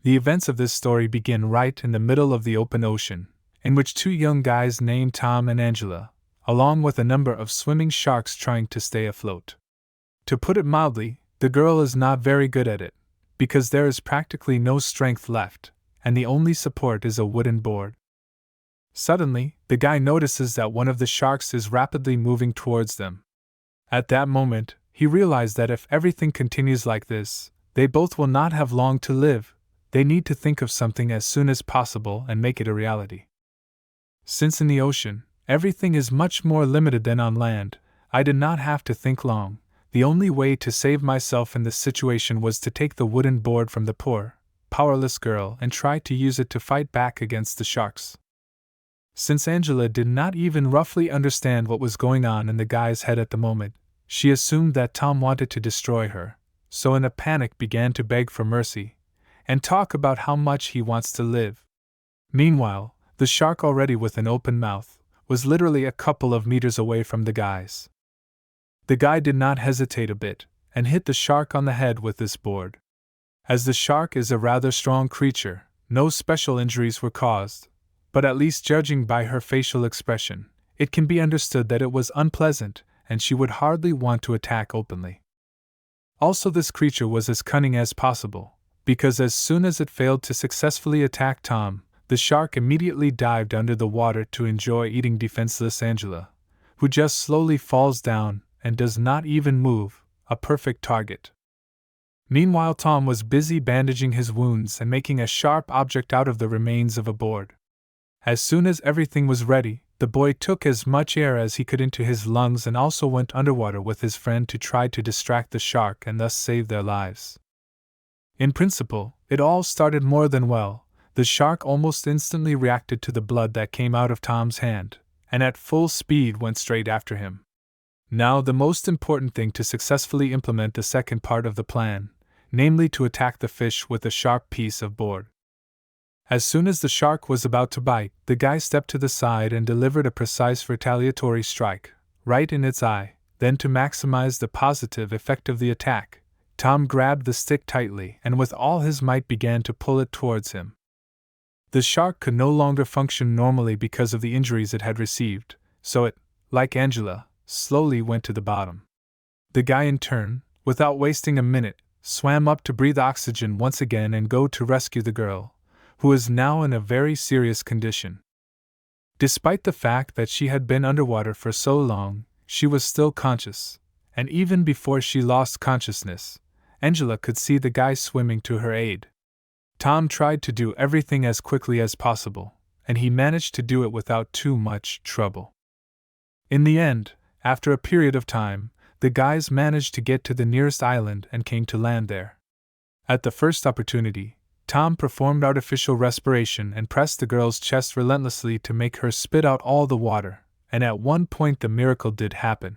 The events of this story begin right in the middle of the open ocean, in which two young guys named Tom and Angela, along with a number of swimming sharks trying to stay afloat. To put it mildly, the girl is not very good at it, because there is practically no strength left, and the only support is a wooden board. Suddenly, the guy notices that one of the sharks is rapidly moving towards them. At that moment, he realized that if everything continues like this, they both will not have long to live. They need to think of something as soon as possible and make it a reality. Since in the ocean, everything is much more limited than on land, I did not have to think long. The only way to save myself in this situation was to take the wooden board from the poor, powerless girl and try to use it to fight back against the sharks. Since Angela did not even roughly understand what was going on in the guy's head at the moment, she assumed that Tom wanted to destroy her, so in a panic began to beg for mercy, and talk about how much he wants to live. Meanwhile, the shark, already with an open mouth, was literally a couple of meters away from the guys. The guy did not hesitate a bit, and hit the shark on the head with this board. As the shark is a rather strong creature, no special injuries were caused, but at least judging by her facial expression, it can be understood that it was unpleasant, and she would hardly want to attack openly. Also, this creature was as cunning as possible, because as soon as it failed to successfully attack Tom, the shark immediately dived under the water to enjoy eating defenseless Angela, who just slowly falls down and does not even move, a perfect target. Meanwhile, Tom was busy bandaging his wounds and making a sharp object out of the remains of a board. As soon as everything was ready, the boy took as much air as he could into his lungs and also went underwater with his friend to try to distract the shark and thus save their lives. In principle, it all started more than well. The shark almost instantly reacted to the blood that came out of Tom's hand, and at full speed went straight after him. Now the most important thing to successfully implement the second part of the plan, namely to attack the fish with a sharp piece of board. As soon as the shark was about to bite, the guy stepped to the side and delivered a precise retaliatory strike, right in its eye. Then, to maximize the positive effect of the attack, Tom grabbed the stick tightly and with all his might began to pull it towards him. The shark could no longer function normally because of the injuries it had received, so it, like Angela, slowly went to the bottom. The guy in turn, without wasting a minute, swam up to breathe oxygen once again and go to rescue the girl, who is now in a very serious condition. Despite the fact that she had been underwater for so long, she was still conscious, and even before she lost consciousness, Angela could see the guy swimming to her aid. Tom tried to do everything as quickly as possible, and he managed to do it without too much trouble. In the end, after a period of time, the guys managed to get to the nearest island and came to land there. At the first opportunity, Tom performed artificial respiration and pressed the girl's chest relentlessly to make her spit out all the water, and at one point the miracle did happen.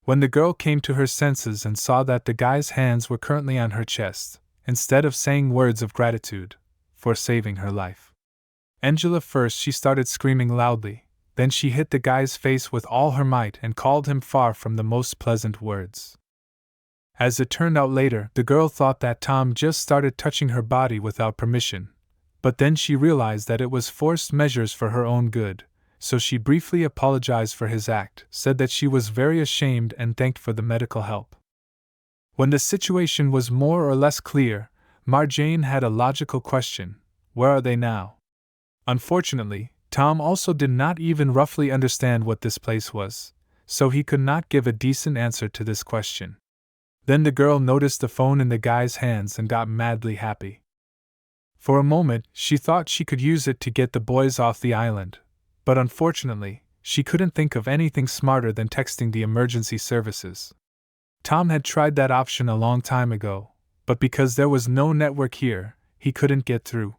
When the girl came to her senses and saw that the guy's hands were currently on her chest, instead of saying words of gratitude for saving her life, Angela first she started screaming loudly. Then she hit the guy's face with all her might and called him far from the most pleasant words. As it turned out later, the girl thought that Tom just started touching her body without permission, but then she realized that it was forced measures for her own good, so she briefly apologized for his act, said that she was very ashamed and thanked for the medical help. When the situation was more or less clear, Marjane had a logical question: where are they now? Unfortunately, Tom also did not even roughly understand what this place was, so he could not give a decent answer to this question. Then the girl noticed the phone in the guy's hands and got madly happy. For a moment, she thought she could use it to get the boys off the island, but unfortunately, she couldn't think of anything smarter than texting the emergency services. Tom had tried that option a long time ago, but because there was no network here, he couldn't get through.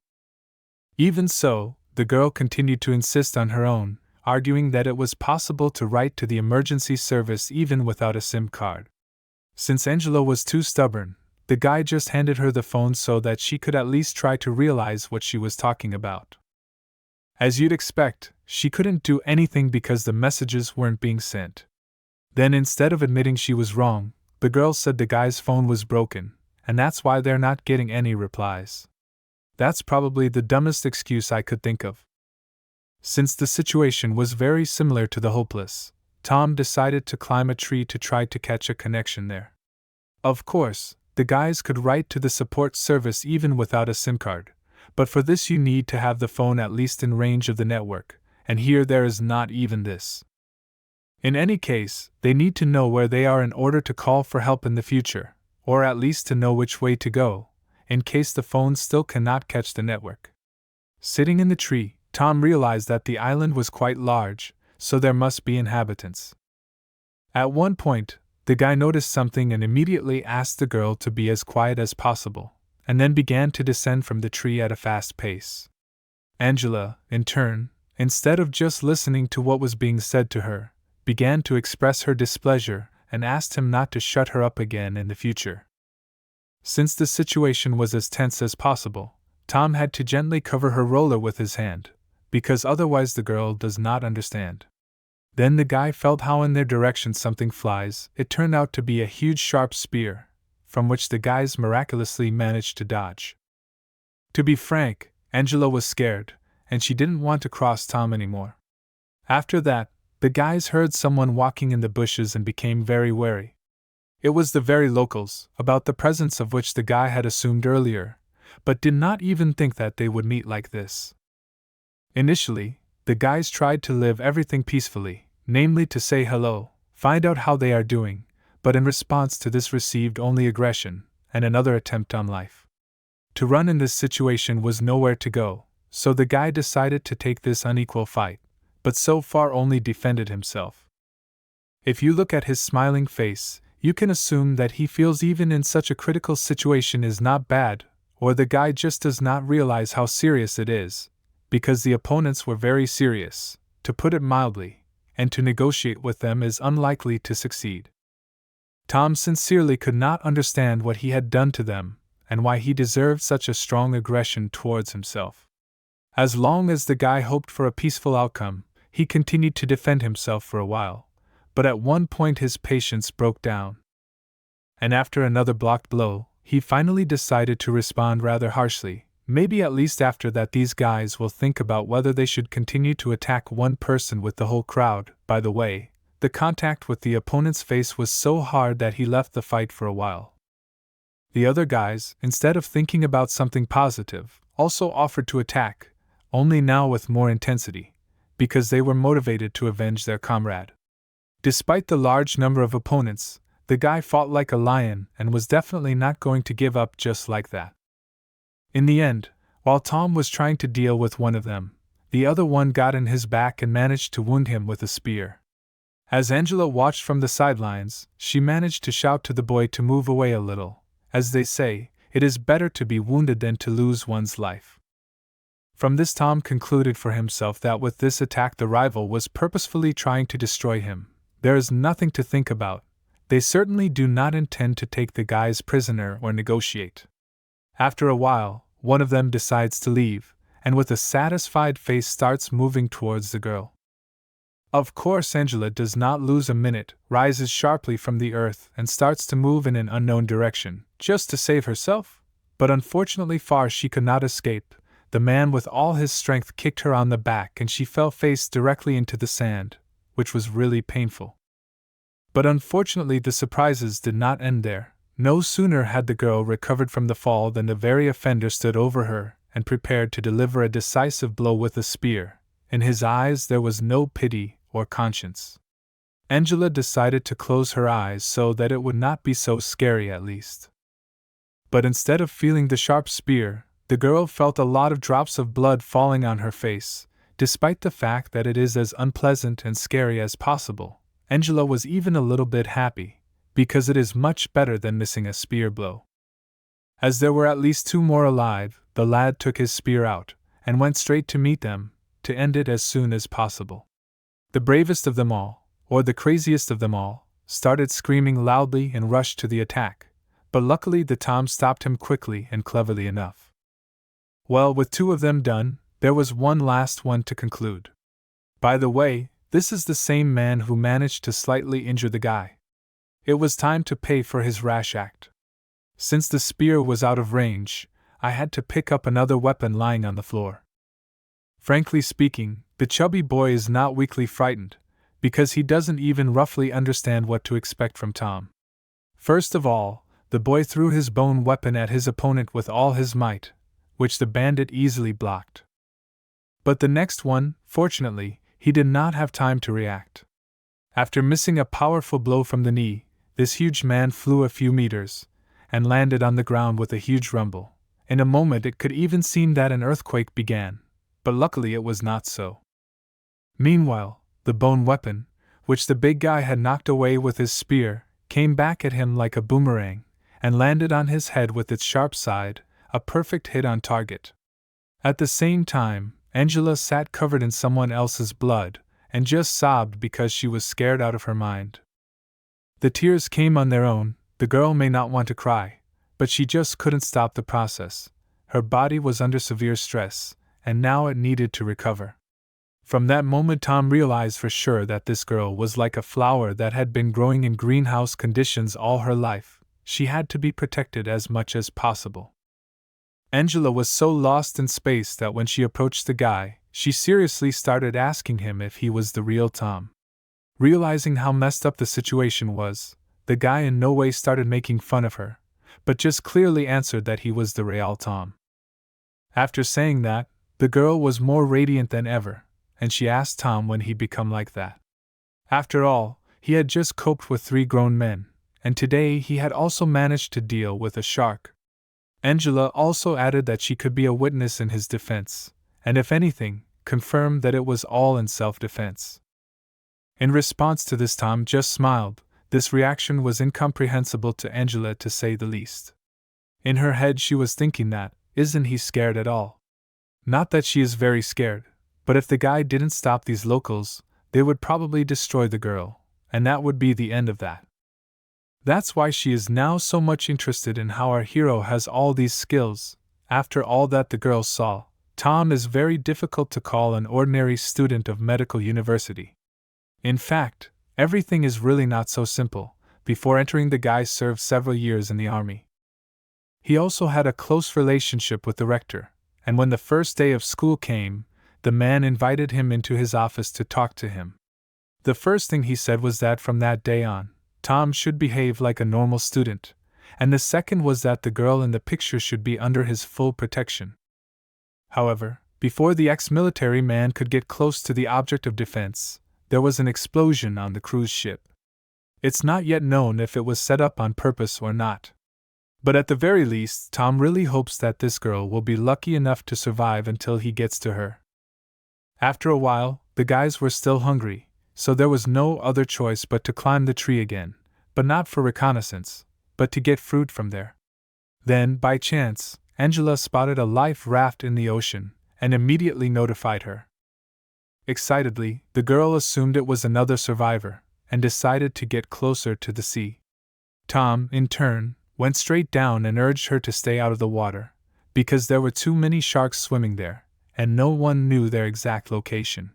Even so, the girl continued to insist on her own, arguing that it was possible to write to the emergency service even without a SIM card. Since Angela was too stubborn, the guy just handed her the phone so that she could at least try to realize what she was talking about. As you'd expect, she couldn't do anything because the messages weren't being sent. Then, instead of admitting she was wrong, the girl said the guy's phone was broken, and that's why they're not getting any replies. That's probably the dumbest excuse I could think of. Since the situation was very similar to the hopeless, Tom decided to climb a tree to try to catch a connection there. Of course, the guys could write to the support service even without a SIM card, but for this you need to have the phone at least in range of the network, and here there is not even this. In any case, they need to know where they are in order to call for help in the future, or at least to know which way to go, in case the phone still cannot catch the network. Sitting in the tree, Tom realized that the island was quite large, so there must be inhabitants. At one point, the guy noticed something and immediately asked the girl to be as quiet as possible, and then began to descend from the tree at a fast pace. Angela, in turn, instead of just listening to what was being said to her, began to express her displeasure and asked him not to shut her up again in the future. Since the situation was as tense as possible, Tom had to gently cover her roller with his hand, because otherwise the girl does not understand. Then the guy felt how in their direction something flies. It turned out to be a huge sharp spear, from which the guys miraculously managed to dodge. To be frank, Angela was scared, and she didn't want to cross Tom anymore. After that, the guys heard someone walking in the bushes and became very wary. It was the very locals, about the presence of which the guy had assumed earlier, but did not even think that they would meet like this. Initially, the guys tried to live everything peacefully, namely to say hello, find out how they are doing, but in response to this received only aggression and another attempt on life. To run in this situation was nowhere to go, so the guy decided to take this unequal fight, but so far only defended himself. If you look at his smiling face, you can assume that he feels even in such a critical situation is not bad, or the guy just does not realize how serious it is, because the opponents were very serious, to put it mildly, and to negotiate with them is unlikely to succeed. Tom sincerely could not understand what he had done to them, and why he deserved such a strong aggression towards himself. As long as the guy hoped for a peaceful outcome, he continued to defend himself for a while, but at one point his patience broke down. And after another blocked blow, he finally decided to respond rather harshly. Maybe at least after that these guys will think about whether they should continue to attack one person with the whole crowd. By the way, the contact with the opponent's face was so hard that he left the fight for a while. The other guys, instead of thinking about something positive, also offered to attack, only now with more intensity, because they were motivated to avenge their comrade. Despite the large number of opponents, the guy fought like a lion and was definitely not going to give up just like that. In the end, while Tom was trying to deal with one of them, the other one got in his back and managed to wound him with a spear. As Angela watched from the sidelines, she managed to shout to the boy to move away a little. As they say, it is better to be wounded than to lose one's life. From this Tom concluded for himself that with this attack the rival was purposefully trying to destroy him. There is nothing to think about. They certainly do not intend to take the guys prisoner or negotiate. After a while, one of them decides to leave, and with a satisfied face starts moving towards the girl. Of course, Angela does not lose a minute, rises sharply from the earth and starts to move in an unknown direction, just to save herself. But unfortunately far she could not escape. The man with all his strength kicked her on the back and she fell face directly into the sand, which was really painful. But unfortunately the surprises did not end there. No sooner had the girl recovered from the fall than the very offender stood over her and prepared to deliver a decisive blow with a spear. In his eyes there was no pity or conscience. Angela decided to close her eyes so that it would not be so scary at least. But instead of feeling the sharp spear, the girl felt a lot of drops of blood falling on her face. Despite the fact that it is as unpleasant and scary as possible, Angela was even a little bit happy, because it is much better than missing a spear blow. As there were at least two more alive, the lad took his spear out, and went straight to meet them, to end it as soon as possible. The bravest of them all, or the craziest of them all, started screaming loudly and rushed to the attack, but luckily the Tom stopped him quickly and cleverly enough. Well, with two of them done, there was one last one to conclude. By the way, this is the same man who managed to slightly injure the guy. It was time to pay for his rash act. Since the spear was out of range, I had to pick up another weapon lying on the floor. Frankly speaking, the chubby boy is not weakly frightened, because he doesn't even roughly understand what to expect from Tom. First of all, the boy threw his bone weapon at his opponent with all his might, which the bandit easily blocked. But the next one, fortunately, he did not have time to react. After missing a powerful blow from the knee, this huge man flew a few meters, and landed on the ground with a huge rumble. In a moment it could even seem that an earthquake began, but luckily it was not so. Meanwhile, the bone weapon, which the big guy had knocked away with his spear, came back at him like a boomerang, and landed on his head with its sharp side, a perfect hit on target. At the same time, Angela sat covered in someone else's blood, and just sobbed because she was scared out of her mind. The tears came on their own. The girl may not want to cry, but she just couldn't stop the process. Her body was under severe stress, and now it needed to recover. From that moment Tom realized for sure that this girl was like a flower that had been growing in greenhouse conditions all her life. She had to be protected as much as possible. Angela was so lost in space that when she approached the guy, she seriously started asking him if he was the real Tom. Realizing how messed up the situation was, the guy in no way started making fun of her, but just clearly answered that he was the real Tom. After saying that, the girl was more radiant than ever, and she asked Tom when he'd become like that. After all, he had just coped with 3 grown men, and today he had also managed to deal with a shark. Angela also added that she could be a witness in his defense, and if anything, confirmed that it was all in self-defense. In response to this, Tom just smiled. This reaction was incomprehensible to Angela, to say the least. In her head she was thinking that, isn't he scared at all? Not that she is very scared, but if the guy didn't stop these locals, they would probably destroy the girl, and that would be the end of that. That's why she is now so much interested in how our hero has all these skills. After all that the girl saw, Tom is very difficult to call an ordinary student of medical university. In fact, everything is really not so simple. Before entering, the guy served several years in the army. He also had a close relationship with the rector, and when the first day of school came, the man invited him into his office to talk to him. The first thing he said was that from that day on, Tom should behave like a normal student, and the second was that the girl in the picture should be under his full protection. However, before the ex-military man could get close to the object of defense, there was an explosion on the cruise ship. It's not yet known if it was set up on purpose or not. But at the very least, Tom really hopes that this girl will be lucky enough to survive until he gets to her. After a while, the guys were still hungry, so there was no other choice but to climb the tree again, but not for reconnaissance, but to get fruit from there. Then, by chance, Angela spotted a life raft in the ocean, and immediately notified her. Excitedly, the girl assumed it was another survivor, and decided to get closer to the sea. Tom, in turn, went straight down and urged her to stay out of the water, because there were too many sharks swimming there, and no one knew their exact location.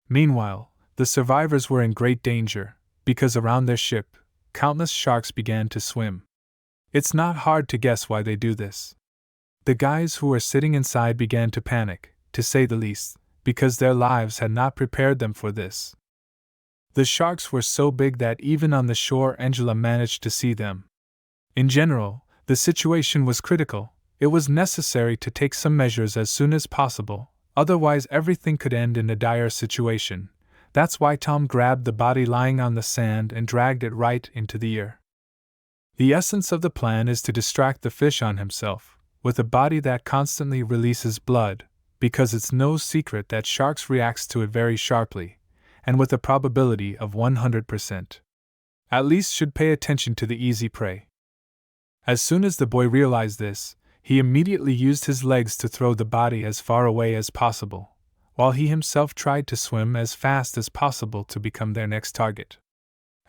Meanwhile, the survivors were in great danger, because around their ship, countless sharks began to swim. It's not hard to guess why they do this. The guys who were sitting inside began to panic, to say the least, because their lives had not prepared them for this. The sharks were so big that even on the shore Angela managed to see them. In general, the situation was critical. It was necessary to take some measures as soon as possible, otherwise everything could end in a dire situation. That's why Tom grabbed the body lying on the sand and dragged it right into the ear. The essence of the plan is to distract the fish on himself, with a body that constantly releases blood, because it's no secret that sharks reacts to it very sharply, and with a probability of 100%. At least should pay attention to the easy prey. As soon as the boy realized this, he immediately used his legs to throw the body as far away as possible, while he himself tried to swim as fast as possible to become their next target.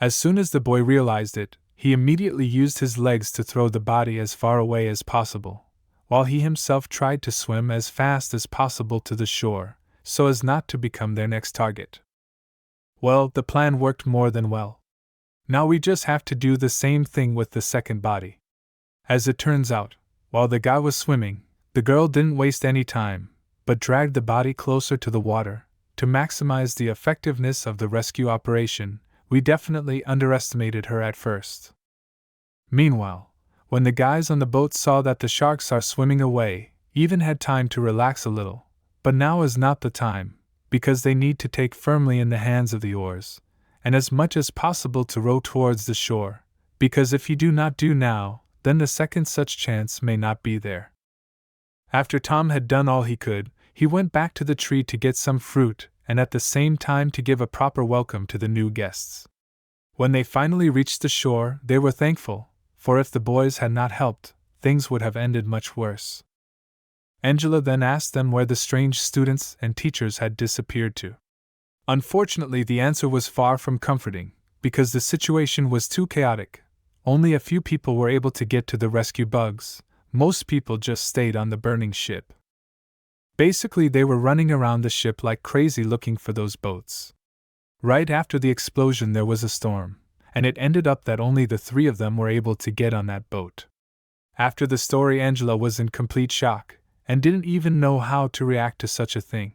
As soon as the boy realized it, he immediately used his legs to throw the body as far away as possible, while he himself tried to swim as fast as possible to the shore, so as not to become their next target. Well, the plan worked more than well. Now we just have to do the same thing with the second body. As it turns out, While the guy was swimming, the girl didn't waste any time, but dragged the body closer to the water. To maximize the effectiveness of the rescue operation, we definitely underestimated her at first. Meanwhile, when the guys on the boat saw that the sharks are swimming away, even had time to relax a little, but now is not the time, because they need to take firmly in the hands of the oars, and as much as possible to row towards the shore, because if you do not do now, then the second such chance may not be there. After Tom had done all he could, he went back to the tree to get some fruit and at the same time to give a proper welcome to the new guests. When they finally reached the shore, they were thankful, for if the boys had not helped, things would have ended much worse. Angela then asked them where the strange students and teachers had disappeared to. Unfortunately, the answer was far from comforting, because the situation was too chaotic. Only a few people were able to get to the rescue bugs. Most people just stayed on the burning ship. Basically, they were running around the ship like crazy looking for those boats. Right after the explosion, there was a storm, and it ended up that only the three of them were able to get on that boat. After the story, Angela was in complete shock, and didn't even know how to react to such a thing.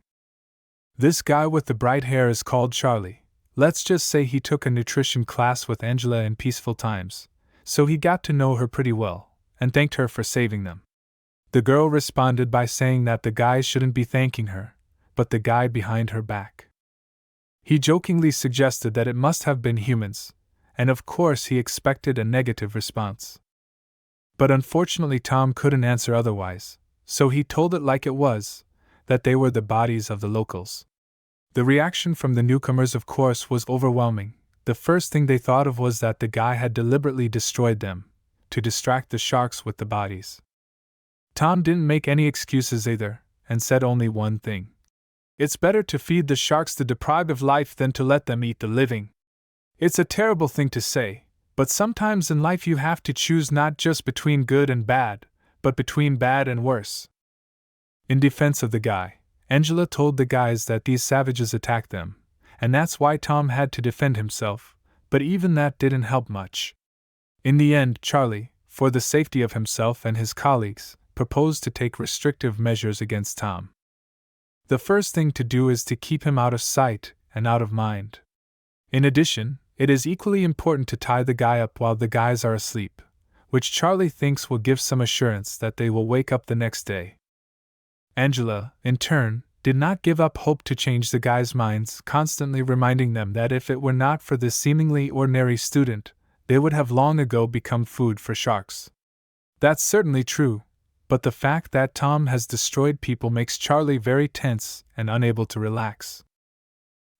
This guy with the bright hair is called Charlie. Let's just say he took a nutrition class with Angela in peaceful times, so he got to know her pretty well, and thanked her for saving them. The girl responded by saying that the guy shouldn't be thanking her, but the guy behind her back. He jokingly suggested that it must have been humans, and of course he expected a negative response. But unfortunately Tom couldn't answer otherwise, so he told it like it was, that they were the bodies of the locals. The reaction from the newcomers, of course, was overwhelming. The first thing they thought of was that the guy had deliberately destroyed them, to distract the sharks with the bodies. Tom didn't make any excuses either, and said only one thing. It's better to feed the sharks the deprived of life than to let them eat the living. It's a terrible thing to say, but sometimes in life you have to choose not just between good and bad, but between bad and worse. In defense of the guy, Angela told the guys that these savages attacked them, and that's why Tom had to defend himself, but even that didn't help much. In the end, Charlie, for the safety of himself and his colleagues, proposed to take restrictive measures against Tom. The first thing to do is to keep him out of sight and out of mind. In addition, it is equally important to tie the guy up while the guys are asleep, which Charlie thinks will give some assurance that they will wake up the next day. Angela, in turn, did not give up hope to change the guys' minds, constantly reminding them that if it were not for this seemingly ordinary student, they would have long ago become food for sharks. That's certainly true, but the fact that Tom has destroyed people makes Charlie very tense and unable to relax.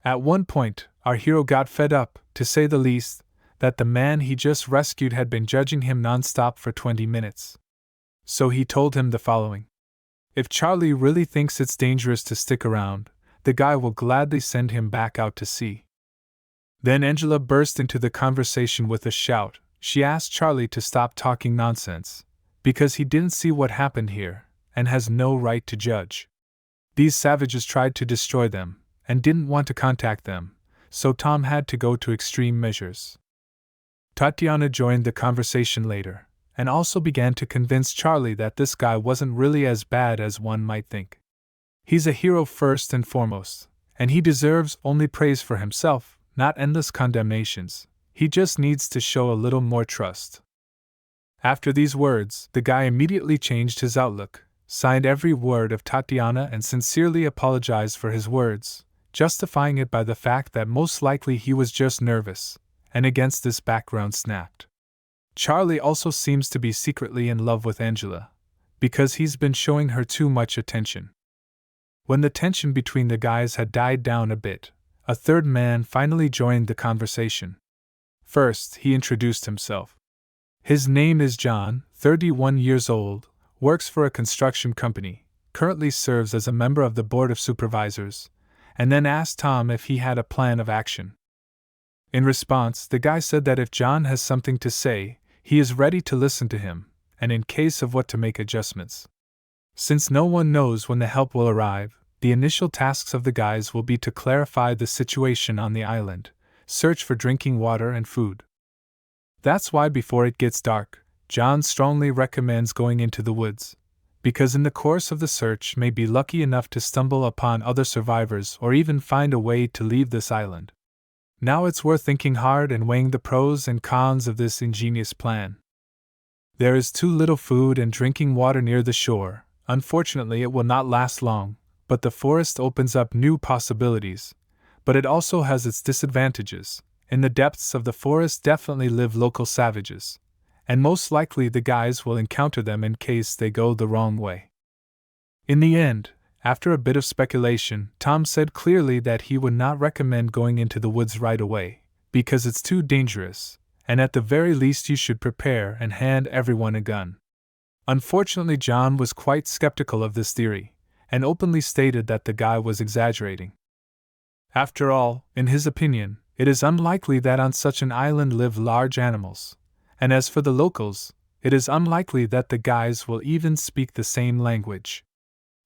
At one point, our hero got fed up, to say the least, that the man he just rescued had been judging him non-stop for 20 minutes. So he told him the following. If Charlie really thinks it's dangerous to stick around, the guy will gladly send him back out to sea. Then Angela burst into the conversation with a shout. She asked Charlie to stop talking nonsense, because he didn't see what happened here, and has no right to judge. These savages tried to destroy them, and didn't want to contact them, so Tom had to go to extreme measures. Tatiana joined the conversation later, and also began to convince Charlie that this guy wasn't really as bad as one might think. He's a hero first and foremost, and he deserves only praise for himself, not endless condemnations. He just needs to show a little more trust. After these words, the guy immediately changed his outlook, signed every word of Tatiana and sincerely apologized for his words, justifying it by the fact that most likely he was just nervous, and against this background snapped. Charlie also seems to be secretly in love with Angela, because he's been showing her too much attention. When the tension between the guys had died down a bit, a third man finally joined the conversation. First, he introduced himself. His name is John, 31 years old, works for a construction company, currently serves as a member of the board of supervisors, and then asked Tom if he had a plan of action. In response, the guy said that if John has something to say, he is ready to listen to him, and in case of what to make adjustments. Since no one knows when the help will arrive, the initial tasks of the guys will be to clarify the situation on the island, search for drinking water and food. That's why before it gets dark, John strongly recommends going into the woods, because in the course of the search may be lucky enough to stumble upon other survivors or even find a way to leave this island. Now it's worth thinking hard and weighing the pros and cons of this ingenious plan. There is too little food and drinking water near the shore. Unfortunately, it will not last long, but the forest opens up new possibilities. But it also has its disadvantages. In the depths of the forest definitely live local savages, and most likely the guys will encounter them in case they go the wrong way. In the end, after a bit of speculation, Tom said clearly that he would not recommend going into the woods right away, because it's too dangerous, and at the very least you should prepare and hand everyone a gun. Unfortunately, John was quite skeptical of this theory, and openly stated that the guy was exaggerating. After all, in his opinion, it is unlikely that on such an island live large animals, and as for the locals, it is unlikely that the guys will even speak the same language.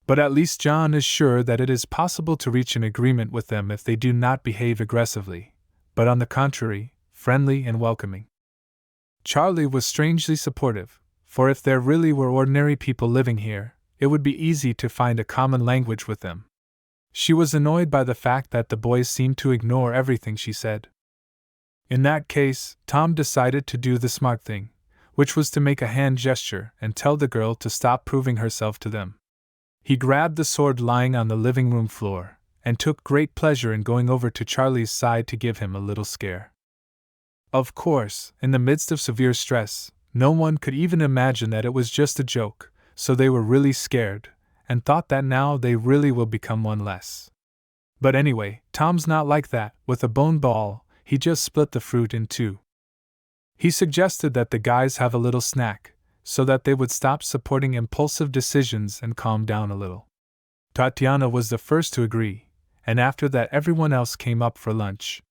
But at least John is sure that it is possible to reach an agreement with them if they do not behave aggressively, but on the contrary, friendly and welcoming. Charlie was strangely supportive, for if there really were ordinary people living here, it would be easy to find a common language with them. She was annoyed by the fact that the boys seemed to ignore everything she said. In that case, Tom decided to do the smart thing, which was to make a hand gesture and tell the girl to stop proving herself to them. He grabbed the sword lying on the living room floor, and took great pleasure in going over to Charlie's side to give him a little scare. Of course, in the midst of severe stress, no one could even imagine that it was just a joke, so they were really scared, and thought that now they really will become one less. But anyway, Tom's not like that. With a bone ball, he just split the fruit in two. He suggested that the guys have a little snack, so that they would stop supporting impulsive decisions and calm down a little. Tatiana was the first to agree, and after that everyone else came up for lunch.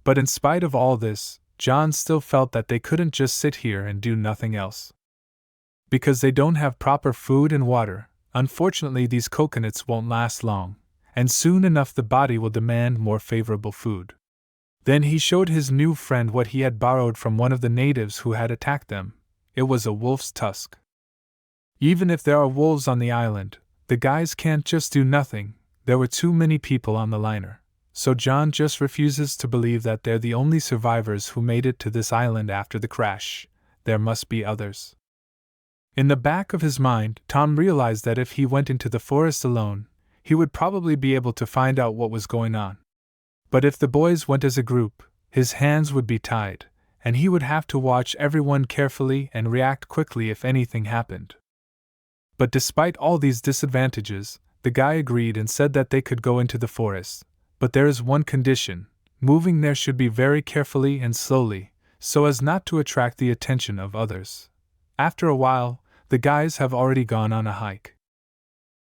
But in spite of all this, John still felt that they couldn't just sit here and do nothing else. Because they don't have proper food and water, unfortunately these coconuts won't last long, and soon enough the body will demand more favorable food. Then he showed his new friend what he had borrowed from one of the natives who had attacked them. It was a wolf's tusk. Even if there are wolves on the island, the guys can't just do nothing. There were too many people on the liner, so John just refuses to believe that they're the only survivors who made it to this island after the crash. There must be others. In the back of his mind, Tom realized that if he went into the forest alone, he would probably be able to find out what was going on. But if the boys went as a group, his hands would be tied, and he would have to watch everyone carefully and react quickly if anything happened. But despite all these disadvantages, the guy agreed and said that they could go into the forest, but there is one condition: moving there should be very carefully and slowly, so as not to attract the attention of others. After a while, the guys have already gone on a hike.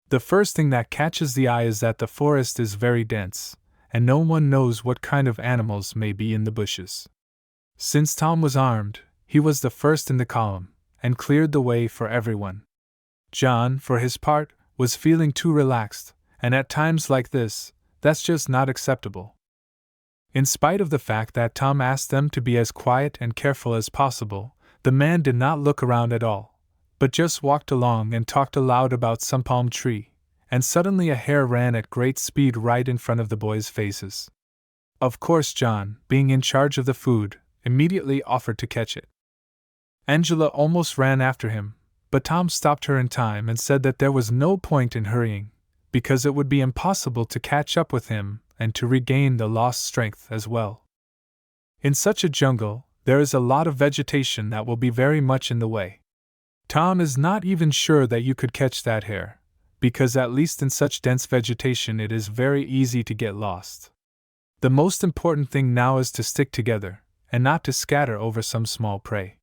The first thing that catches the eye is that the forest is very dense, and no one knows what kind of animals may be in the bushes. Since Tom was armed, he was the first in the column, and cleared the way for everyone. John, for his part, was feeling too relaxed, and at times like this, that's just not acceptable. In spite of the fact that Tom asked them to be as quiet and careful as possible, the man did not look around at all, but just walked along and talked aloud about some palm tree, and suddenly a hare ran at great speed right in front of the boys' faces. Of course John, being in charge of the food, immediately offered to catch it. Angela almost ran after him, but Tom stopped her in time and said that there was no point in hurrying, because it would be impossible to catch up with him and to regain the lost strength as well. In such a jungle, there is a lot of vegetation that will be very much in the way. Tom is not even sure that you could catch that hare, because at least in such dense vegetation it is very easy to get lost. The most important thing now is to stick together, and not to scatter over some small prey.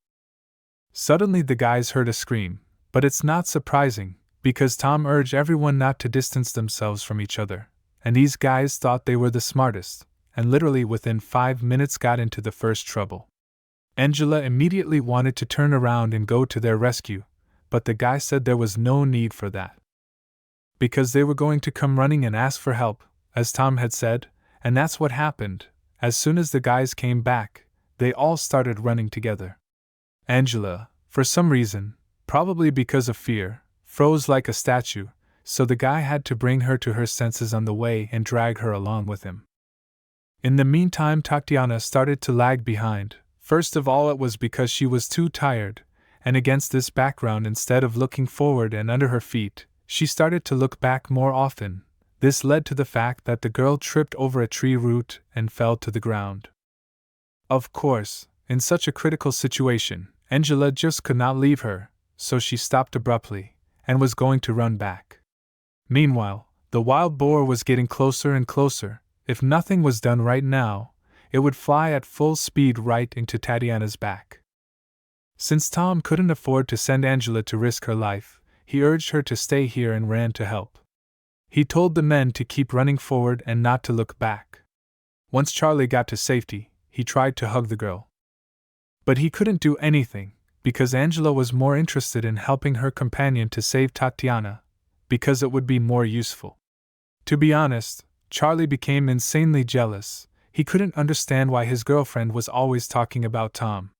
Suddenly the guys heard a scream, but it's not surprising, because Tom urged everyone not to distance themselves from each other, and these guys thought they were the smartest, and literally within 5 minutes got into the first trouble. Angela immediately wanted to turn around and go to their rescue, but the guy said there was no need for that, because they were going to come running and ask for help, as Tom had said, and that's what happened. As soon as the guys came back, they all started running together. Angela, for some reason, probably because of fear, froze like a statue, so the guy had to bring her to her senses on the way and drag her along with him. In the meantime, Tatiana started to lag behind. First of all, it was because she was too tired, and against this background, instead of looking forward and under her feet, she started to look back more often. This led to the fact that the girl tripped over a tree root and fell to the ground. Of course, in such a critical situation, Angela just could not leave her, so she stopped abruptly, and was going to run back. Meanwhile, the wild boar was getting closer and closer. If nothing was done right now, it would fly at full speed right into Tatiana's back. Since Tom couldn't afford to send Angela to risk her life, he urged her to stay here and ran to help. He told the men to keep running forward and not to look back. Once Charlie got to safety, he tried to hug the girl. But he couldn't do anything, because Angela was more interested in helping her companion to save Tatiana, because it would be more useful. To be honest, Charlie became insanely jealous. He couldn't understand why his girlfriend was always talking about Tom.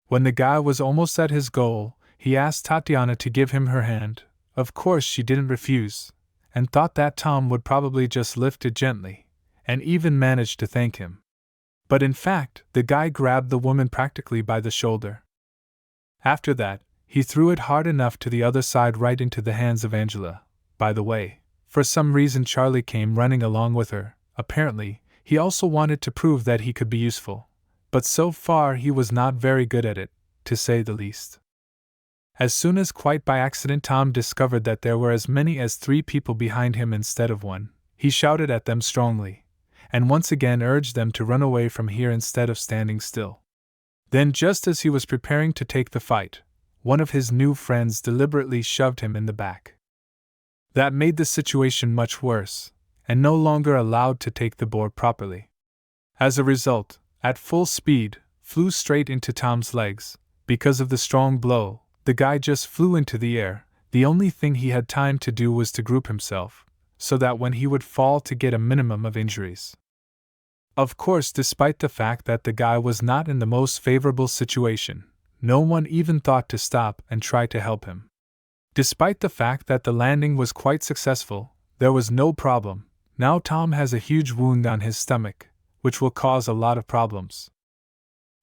When the guy was almost at his goal, he asked Tatiana to give him her hand. Of course she didn't refuse, and thought that Tom would probably just lift it gently, and even managed to thank him. But in fact, the guy grabbed the woman practically by the shoulder. After that, he threw it hard enough to the other side right into the hands of Angela. By the way, for some reason Charlie came running along with her. Apparently, he also wanted to prove that he could be useful. But so far he was not very good at it, to say the least. As soon as, quite by accident, Tom discovered that there were as many as 3 people behind him instead of 1, he shouted at them strongly, and once again urged them to run away from here instead of standing still. Then, just as he was preparing to take the fight, one of his new friends deliberately shoved him in the back. That made the situation much worse, and no longer allowed to take the boar properly. As a result, at full speed, flew straight into Tom's legs. Because of the strong blow, the guy just flew into the air. The only thing he had time to do was to group himself, so that when he would fall to get a minimum of injuries. Of course, despite the fact that the guy was not in the most favorable situation, no one even thought to stop and try to help him. Despite the fact that the landing was quite successful, there was no problem. Now Tom has a huge wound on his stomach, which will cause a lot of problems.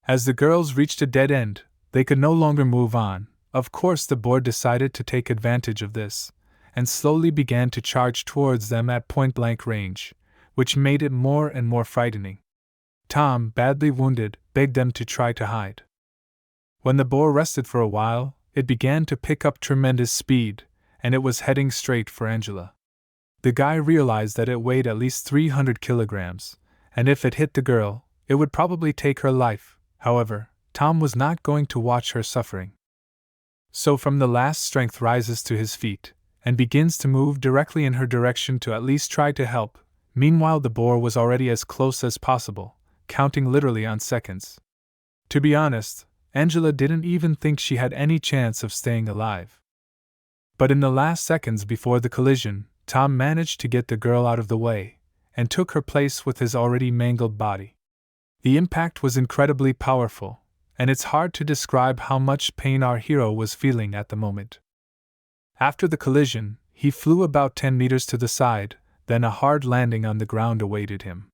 As the girls reached a dead end, they could no longer move on. Of course, the boar decided to take advantage of this, and slowly began to charge towards them at point-blank range, which made it more and more frightening. Tom, badly wounded, begged them to try to hide. When the boar rested for a while, it began to pick up tremendous speed, and it was heading straight for Angela. The guy realized that it weighed at least 300 kilograms, and if it hit the girl, it would probably take her life. However, Tom was not going to watch her suffering. So from the last strength rises to his feet, and begins to move directly in her direction to at least try to help. Meanwhile, the boar was already as close as possible, counting literally on seconds. To be honest, Angela didn't even think she had any chance of staying alive. But in the last seconds before the collision, Tom managed to get the girl out of the way, and took her place with his already mangled body. The impact was incredibly powerful, and it's hard to describe how much pain our hero was feeling at the moment. After the collision, he flew about 10 meters to the side, then a hard landing on the ground awaited him.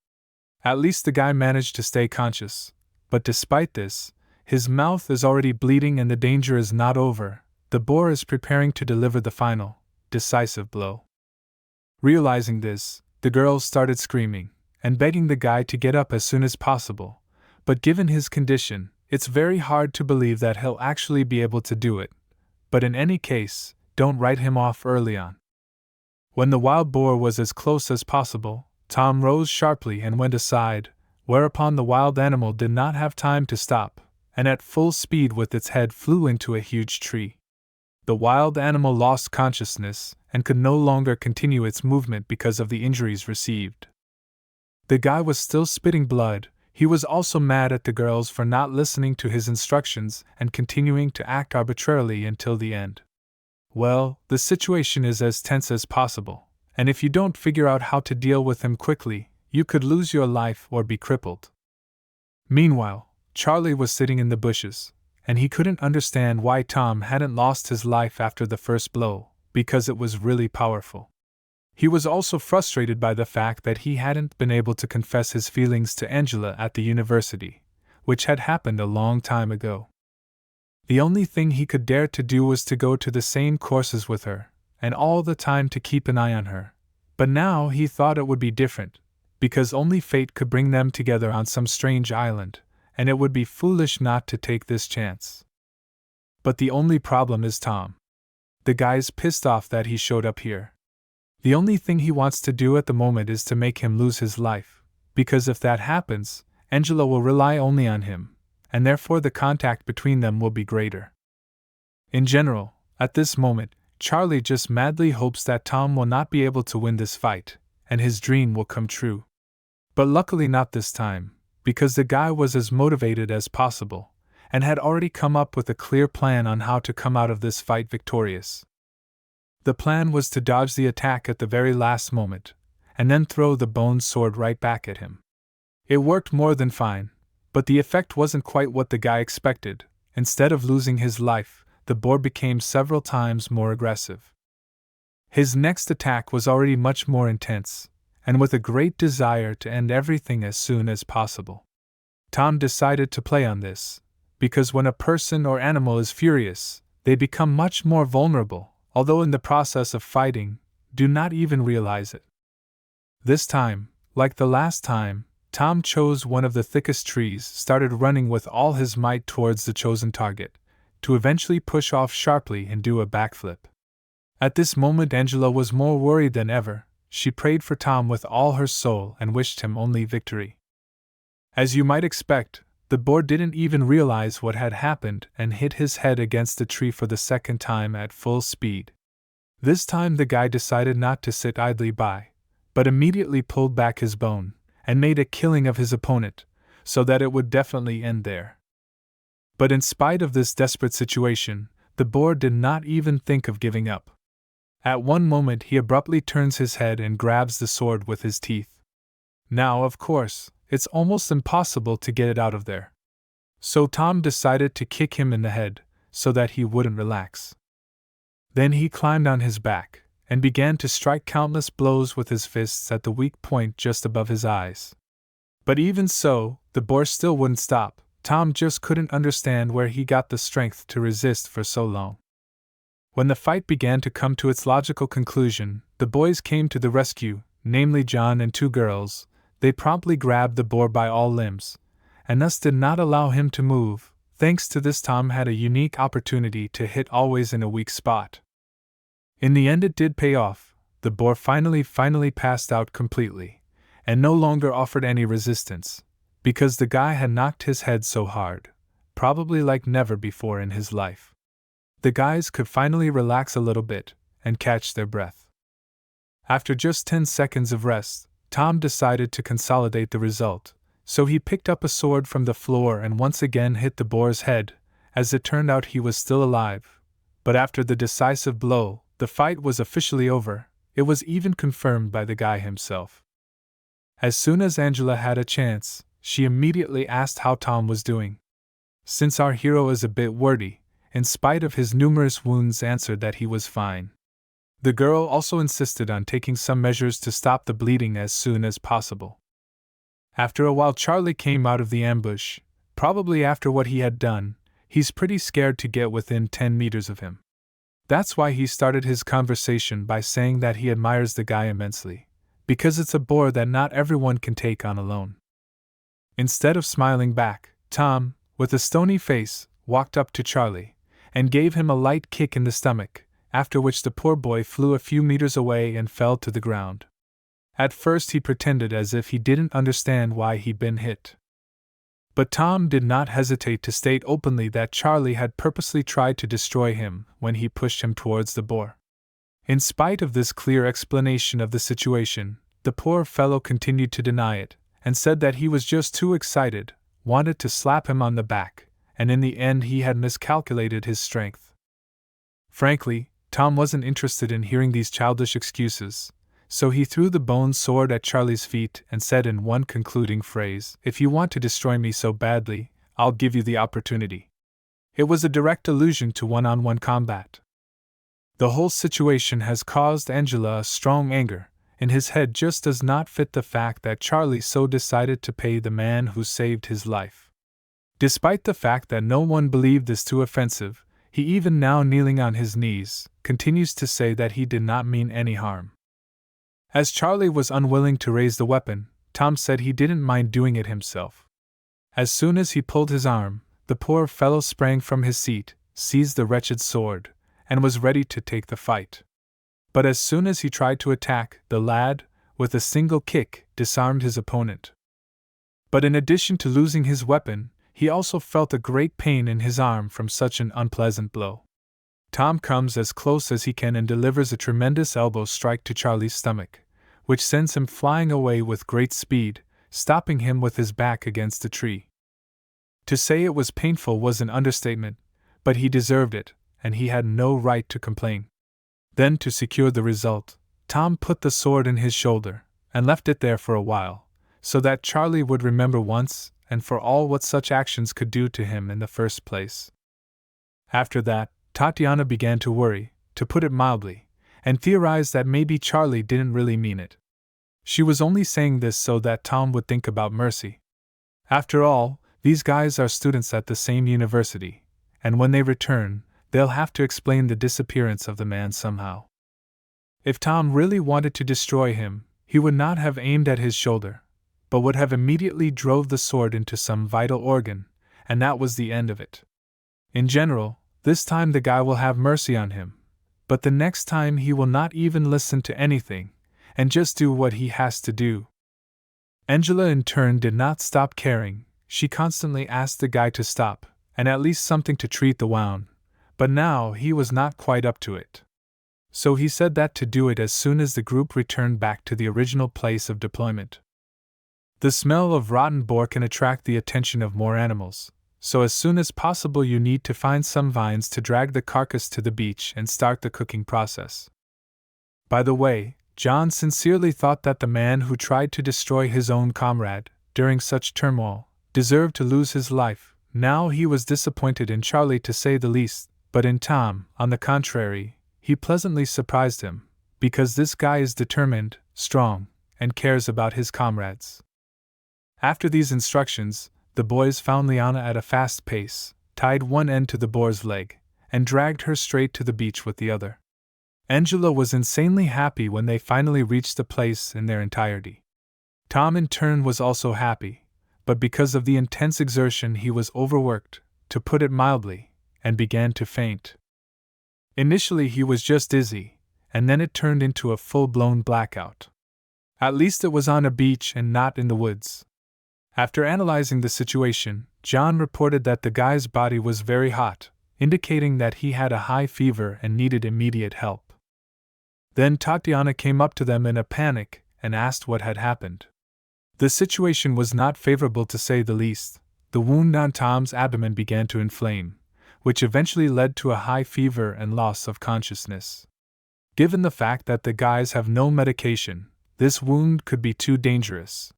At least the guy managed to stay conscious, but despite this, his mouth is already bleeding and the danger is not over. The boar is preparing to deliver the final, decisive blow. Realizing this, the girls started screaming, and begging the guy to get up as soon as possible, but given his condition, it's very hard to believe that he'll actually be able to do it. But in any case, don't write him off early on. When the wild boar was as close as possible, Tom rose sharply and went aside, whereupon the wild animal did not have time to stop, and at full speed with its head flew into a huge tree. The wild animal lost consciousness and could no longer continue its movement because of the injuries received. The guy was still spitting blood. He was also mad at the girls for not listening to his instructions and continuing to act arbitrarily until the end. Well, the situation is as tense as possible, and if you don't figure out how to deal with him quickly, you could lose your life or be crippled. Meanwhile, Charlie was sitting in the bushes, and he couldn't understand why Tom hadn't lost his life after the first blow, because it was really powerful. He was also frustrated by the fact that he hadn't been able to confess his feelings to Angela at the university, which had happened a long time ago. The only thing he could dare to do was to go to the same courses with her, and all the time to keep an eye on her. But now he thought it would be different, because only fate could bring them together on some strange island, and it would be foolish not to take this chance. But the only problem is Tom. The guy's pissed off that he showed up here. The only thing he wants to do at the moment is to make him lose his life, because if that happens, Angela will rely only on him, and therefore the contact between them will be greater. In general, at this moment, Charlie just madly hopes that Tom will not be able to win this fight, and his dream will come true. But luckily not this time, because the guy was as motivated as possible, and had already come up with a clear plan on how to come out of this fight victorious. The plan was to dodge the attack at the very last moment, and then throw the bone sword right back at him. It worked more than fine, but the effect wasn't quite what the guy expected. Instead of losing his life, the boar became several times more aggressive. His next attack was already much more intense, and with a great desire to end everything as soon as possible. Tom decided to play on this, because when a person or animal is furious, they become much more vulnerable, although in the process of fighting, do not even realize it. This time, like the last time, Tom chose one of the thickest trees, started running with all his might towards the chosen target, to eventually push off sharply and do a backflip. At this moment Angela was more worried than ever. She prayed for Tom with all her soul and wished him only victory. As you might expect, the boar didn't even realize what had happened and hit his head against the tree for the second time at full speed. This time the guy decided not to sit idly by, but immediately pulled back his bone, and made a killing of his opponent, so that it would definitely end there. But in spite of this desperate situation, the boar did not even think of giving up. At one moment he abruptly turns his head and grabs the sword with his teeth. Now, of course, it's almost impossible to get it out of there. So Tom decided to kick him in the head, so that he wouldn't relax. Then he climbed on his back, and began to strike countless blows with his fists at the weak point just above his eyes. But even so, the boar still wouldn't stop. Tom just couldn't understand where he got the strength to resist for so long. When the fight began to come to its logical conclusion, the boys came to the rescue, namely John and two girls. They promptly grabbed the boar by all limbs, and thus did not allow him to move. Thanks to this, Tom had a unique opportunity to hit always in a weak spot. In the end it did pay off. The boar finally passed out completely, and no longer offered any resistance, because the guy had knocked his head so hard, probably like never before in his life. The guys could finally relax a little bit, and catch their breath. After just 10 seconds of rest, Tom decided to consolidate the result, so he picked up a sword from the floor and once again hit the boar's head. As it turned out, he was still alive, but after the decisive blow, the fight was officially over. It was even confirmed by the guy himself. As soon as Angela had a chance, she immediately asked how Tom was doing. Since our hero is a bit wordy, in spite of his numerous wounds, answered that he was fine. The girl also insisted on taking some measures to stop the bleeding as soon as possible. After a while Charlie came out of the ambush. Probably after what he had done, he's pretty scared to get within 10 meters of him. That's why he started his conversation by saying that he admires the guy immensely, because it's a boar that not everyone can take on alone. Instead of smiling back, Tom, with a stony face, walked up to Charlie, and gave him a light kick in the stomach, after which the poor boy flew a few meters away and fell to the ground. At first he pretended as if he didn't understand why he'd been hit. But Tom did not hesitate to state openly that Charlie had purposely tried to destroy him when he pushed him towards the boar. In spite of this clear explanation of the situation, the poor fellow continued to deny it, and said that he was just too excited, wanted to slap him on the back, and in the end he had miscalculated his strength. Frankly, Tom wasn't interested in hearing these childish excuses, so he threw the bone sword at Charlie's feet and said in one concluding phrase, "If you want to destroy me so badly, I'll give you the opportunity." It was a direct allusion to one-on-one combat. The whole situation has caused Angela a strong anger, and his head just does not fit the fact that Charlie so decided to pay the man who saved his life. Despite the fact that no one believed this too offensive, he, even now kneeling on his knees, continues to say that he did not mean any harm. As Charlie was unwilling to raise the weapon, Tom said he didn't mind doing it himself. As soon as he pulled his arm, the poor fellow sprang from his seat, seized the wretched sword, and was ready to take the fight. But as soon as he tried to attack, the lad, with a single kick, disarmed his opponent. But in addition to losing his weapon, he also felt a great pain in his arm from such an unpleasant blow. Tom comes as close as he can and delivers a tremendous elbow strike to Charlie's stomach, which sends him flying away with great speed, stopping him with his back against a tree. To say it was painful was an understatement, but he deserved it, and he had no right to complain. Then, to secure the result, Tom put the sword in his shoulder, and left it there for a while, so that Charlie would remember once and for all what such actions could do to him in the first place. After that, Tatiana began to worry, to put it mildly, and theorized that maybe Charlie didn't really mean it. She was only saying this so that Tom would think about mercy. After all, these guys are students at the same university, and when they return, they'll have to explain the disappearance of the man somehow. If Tom really wanted to destroy him, he would not have aimed at his shoulder, but would have immediately drove the sword into some vital organ, and that was the end of it. In general, this time the guy will have mercy on him, but the next time he will not even listen to anything, and just do what he has to do. Angela in turn did not stop caring. She constantly asked the guy to stop, and at least something to treat the wound, but now he was not quite up to it. So he said that to do it as soon as the group returned back to the original place of deployment. The smell of rotten boar can attract the attention of more animals, so as soon as possible you need to find some vines to drag the carcass to the beach and start the cooking process. By the way, John sincerely thought that the man who tried to destroy his own comrade, during such turmoil, deserved to lose his life. Now he was disappointed in Charlie to say the least, but in Tom, on the contrary, he pleasantly surprised him, because this guy is determined, strong, and cares about his comrades. After these instructions, the boys found Liana at a fast pace, tied one end to the boar's leg, and dragged her straight to the beach with the other. Angela was insanely happy when they finally reached the place in their entirety. Tom in turn was also happy, but because of the intense exertion he was overworked, to put it mildly, and began to faint. Initially he was just dizzy, and then it turned into a full-blown blackout. At least it was on a beach and not in the woods. After analyzing the situation, John reported that the guy's body was very hot, indicating that he had a high fever and needed immediate help. Then Tatiana came up to them in a panic and asked what had happened. The situation was not favorable to say the least. The wound on Tom's abdomen began to inflame, which eventually led to a high fever and loss of consciousness. Given the fact that the guys have no medication, this wound could be too dangerous.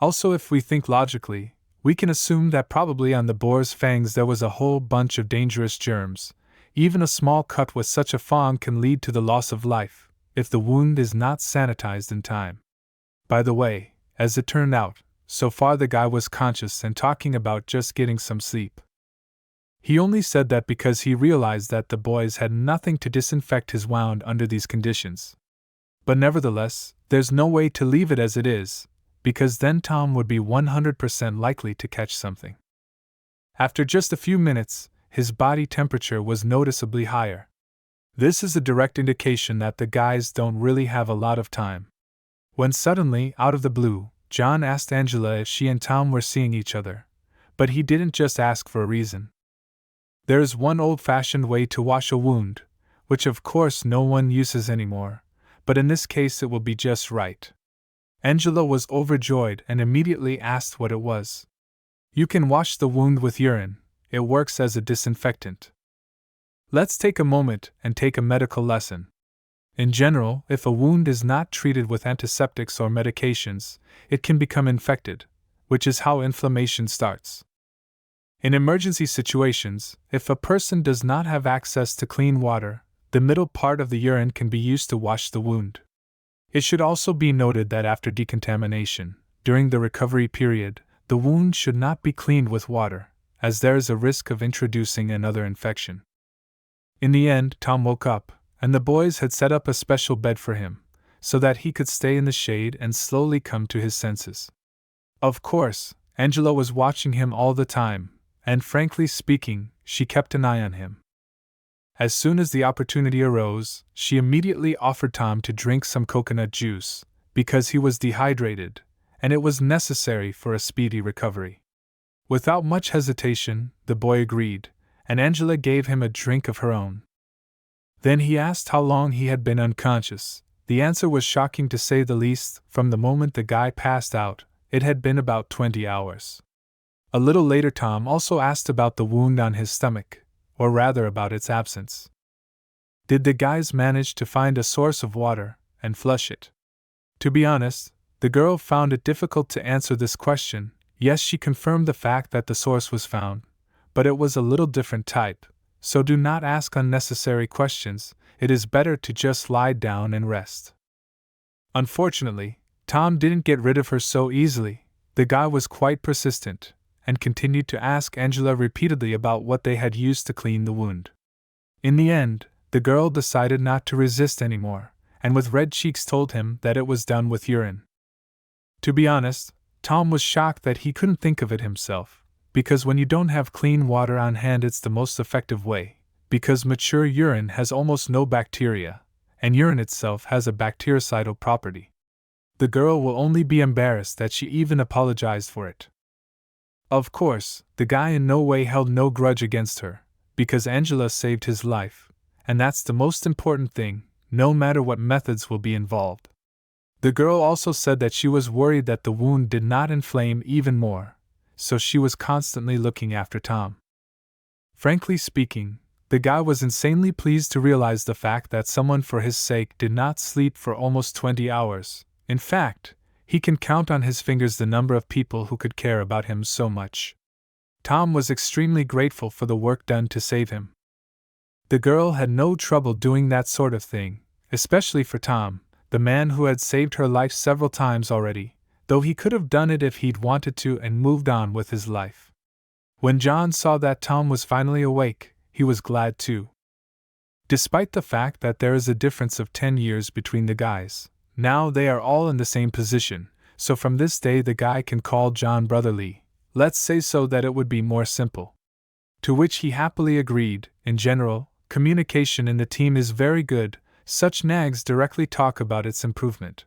Also, if we think logically, we can assume that probably on the boar's fangs there was a whole bunch of dangerous germs. Even a small cut with such a fang can lead to the loss of life, if the wound is not sanitized in time. By the way, as it turned out, so far the guy was conscious and talking about just getting some sleep. He only said that because he realized that the boys had nothing to disinfect his wound under these conditions. But nevertheless, there's no way to leave it as it is, because then Tom would be 100% likely to catch something. After just a few minutes, his body temperature was noticeably higher. This is a direct indication that the guys don't really have a lot of time. When suddenly, out of the blue, John asked Angela if she and Tom were seeing each other, but he didn't just ask for a reason. There's one old-fashioned way to wash a wound, which of course no one uses anymore, but in this case it will be just right. Angela was overjoyed and immediately asked what it was. You can wash the wound with urine. It works as a disinfectant. Let's take a moment and take a medical lesson. In general, if a wound is not treated with antiseptics or medications, it can become infected, which is how inflammation starts. In emergency situations, if a person does not have access to clean water, the middle part of the urine can be used to wash the wound. It should also be noted that after decontamination, during the recovery period, the wound should not be cleaned with water, as there is a risk of introducing another infection. In the end, Tom woke up, and the boys had set up a special bed for him, so that he could stay in the shade and slowly come to his senses. Of course, Angela was watching him all the time, and frankly speaking, she kept an eye on him. As soon as the opportunity arose, she immediately offered Tom to drink some coconut juice, because he was dehydrated, and it was necessary for a speedy recovery. Without much hesitation, the boy agreed, and Angela gave him a drink of her own. Then he asked how long he had been unconscious. The answer was shocking to say the least. From the moment the guy passed out, it had been about 20 hours. A little later, Tom also asked about the wound on his stomach, or rather about its absence. Did the guys manage to find a source of water and flush it? To be honest, the girl found it difficult to answer this question. Yes, she confirmed the fact that the source was found, but it was a little different type, so do not ask unnecessary questions. It is better to just lie down and rest. Unfortunately, Tom didn't get rid of her so easily. The guy was quite persistent, and continued to ask Angela repeatedly about what they had used to clean the wound. In the end, the girl decided not to resist anymore, and with red cheeks told him that it was done with urine. To be honest, Tom was shocked that he couldn't think of it himself, because when you don't have clean water on hand, it's the most effective way, because mature urine has almost no bacteria, and urine itself has a bactericidal property. The girl will only be embarrassed that she even apologized for it. Of course, the guy in no way held no grudge against her, because Angela saved his life, and that's the most important thing, no matter what methods will be involved. The girl also said that she was worried that the wound did not inflame even more, so she was constantly looking after Tom. Frankly speaking, the guy was insanely pleased to realize the fact that someone for his sake did not sleep for almost 20 hours. In fact, he can count on his fingers the number of people who could care about him so much. Tom was extremely grateful for the work done to save him. The girl had no trouble doing that sort of thing, especially for Tom, the man who had saved her life several times already, though he could have done it if he'd wanted to and moved on with his life. When John saw that Tom was finally awake, he was glad too. Despite the fact that there is a difference of 10 years between the guys, now they are all in the same position, so from this day the guy can call John brotherly. Let's say so that it would be more simple. To which he happily agreed. In general, communication in the team is very good. Such nags directly talk about its improvement.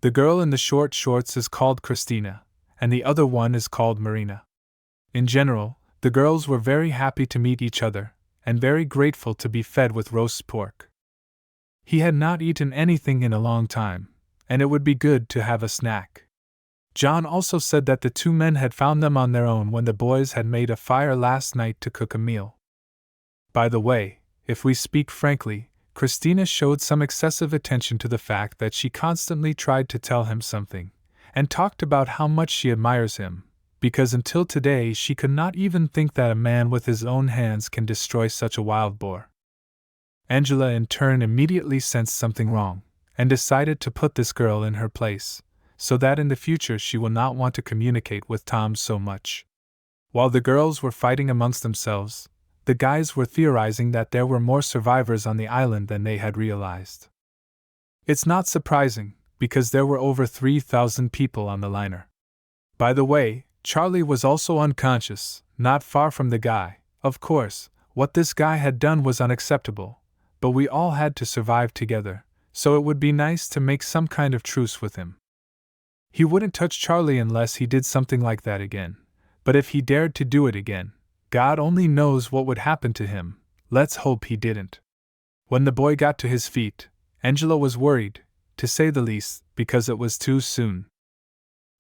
The girl in the short shorts is called Christina, and the other one is called Marina. In general, the girls were very happy to meet each other, and very grateful to be fed with roast pork. He had not eaten anything in a long time, and it would be good to have a snack. John also said that the two men had found them on their own when the boys had made a fire last night to cook a meal. By the way, if we speak frankly, Christina showed some excessive attention to the fact that she constantly tried to tell him something, and talked about how much she admires him, because until today she could not even think that a man with his own hands can destroy such a wild boar. Angela in turn immediately sensed something wrong, and decided to put this girl in her place, so that in the future she will not want to communicate with Tom so much. While the girls were fighting amongst themselves, the guys were theorizing that there were more survivors on the island than they had realized. It's not surprising, because there were over 3,000 people on the liner. By the way, Charlie was also unconscious, not far from the guy. Of course, what this guy had done was unacceptable, but we all had to survive together, so it would be nice to make some kind of truce with him. He wouldn't touch Charlie unless he did something like that again, but if he dared to do it again, God only knows what would happen to him. Let's hope he didn't. When the boy got to his feet, Angela was worried, to say the least, because it was too soon.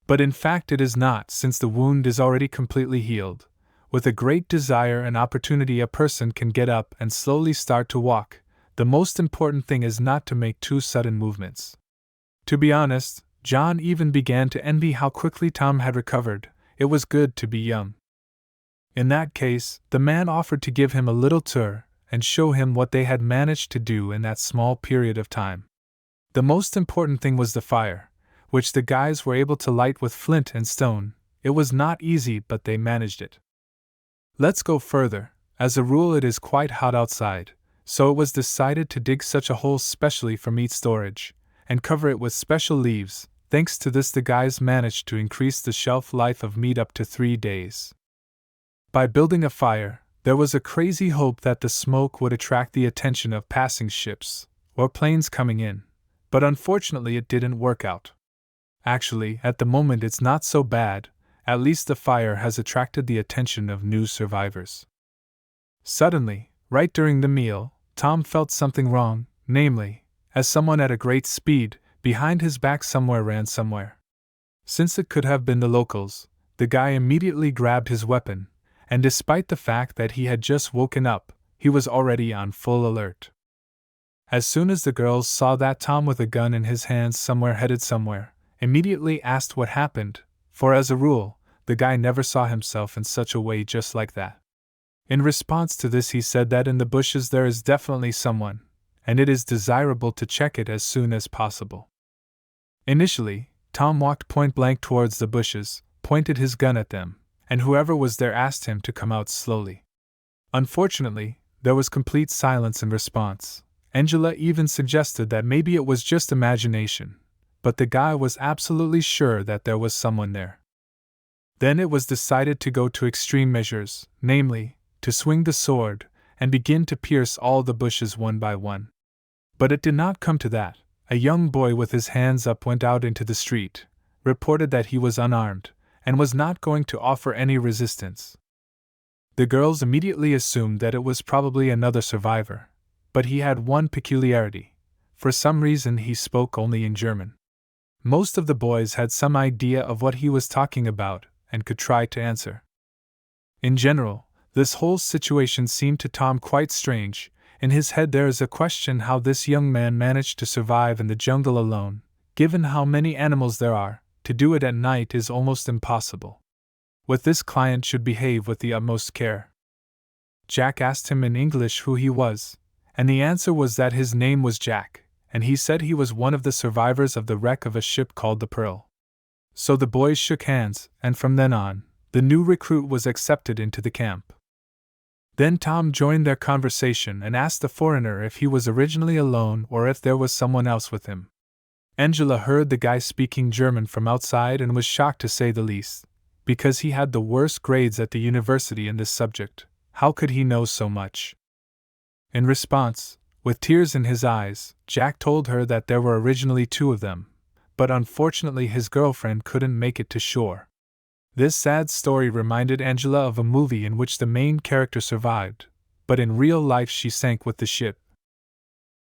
But in fact it is not, since the wound is already completely healed. With a great desire and opportunity a person can get up and slowly start to walk. The most important thing is not to make too sudden movements. To be honest, John even began to envy how quickly Tom had recovered. It was good to be young. In that case, the man offered to give him a little tour and show him what they had managed to do in that small period of time. The most important thing was the fire, which the guys were able to light with flint and stone. It was not easy, but they managed it. Let's go further. As a rule, it is quite hot outside, so it was decided to dig such a hole specially for meat storage, and cover it with special leaves. Thanks to this, the guys managed to increase the shelf life of meat up to 3 days. By building a fire, there was a crazy hope that the smoke would attract the attention of passing ships or planes coming in, but unfortunately it didn't work out. Actually, at the moment it's not so bad. At least the fire has attracted the attention of new survivors. Suddenly, right during the meal, Tom felt something wrong, namely, as someone at a great speed, behind his back somewhere ran somewhere. Since it could have been the locals, the guy immediately grabbed his weapon, and despite the fact that he had just woken up, he was already on full alert. As soon as the girls saw that Tom with a gun in his hands somewhere headed somewhere, immediately asked what happened, for as a rule, the guy never saw himself in such a way just like that. In response to this, he said that in the bushes there is definitely someone, and it is desirable to check it as soon as possible. Initially, Tom walked point blank towards the bushes, pointed his gun at them, and whoever was there asked him to come out slowly. Unfortunately, there was complete silence in response. Angela even suggested that maybe it was just imagination, but the guy was absolutely sure that there was someone there. Then it was decided to go to extreme measures, namely, to swing the sword and begin to pierce all the bushes one by one. But it did not come to that. A young boy with his hands up went out into the street, reported that he was unarmed, and was not going to offer any resistance. The girls immediately assumed that it was probably another survivor, but he had one peculiarity. For some reason he spoke only in German. Most of the boys had some idea of what he was talking about and could try to answer. In general, this whole situation seemed to Tom quite strange. In his head there is a question how this young man managed to survive in the jungle alone. Given how many animals there are, to do it at night is almost impossible. With this client should behave with the utmost care. Jack asked him in English who he was, and the answer was that his name was Jack, and he said he was one of the survivors of the wreck of a ship called the Pearl. So the boys shook hands, and from then on, the new recruit was accepted into the camp. Then Tom joined their conversation and asked the foreigner if he was originally alone or if there was someone else with him. Angela heard the guy speaking German from outside and was shocked to say the least, because he had the worst grades at the university in this subject. How could he know so much? In response, with tears in his eyes, Jack told her that there were originally 2 of them, but unfortunately his girlfriend couldn't make it to shore. This sad story reminded Angela of a movie in which the main character survived, but in real life she sank with the ship.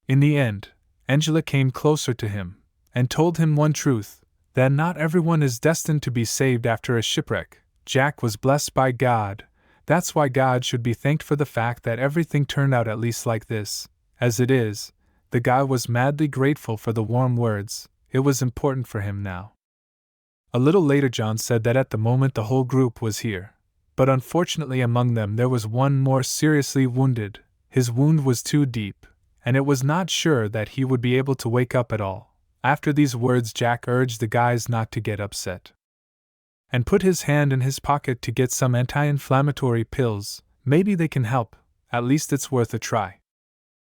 In the end, Angela came closer to him and told him one truth, that not everyone is destined to be saved after a shipwreck. Jack was blessed by God. That's why God should be thanked for the fact that everything turned out at least like this. As it is, the guy was madly grateful for the warm words. It was important for him now. A little later John said that at the moment the whole group was here, but unfortunately among them there was one more seriously wounded. His wound was too deep, and it was not sure that he would be able to wake up at all. After these words Jack urged the guys not to get upset, and put his hand in his pocket to get some anti-inflammatory pills. Maybe they can help, at least it's worth a try.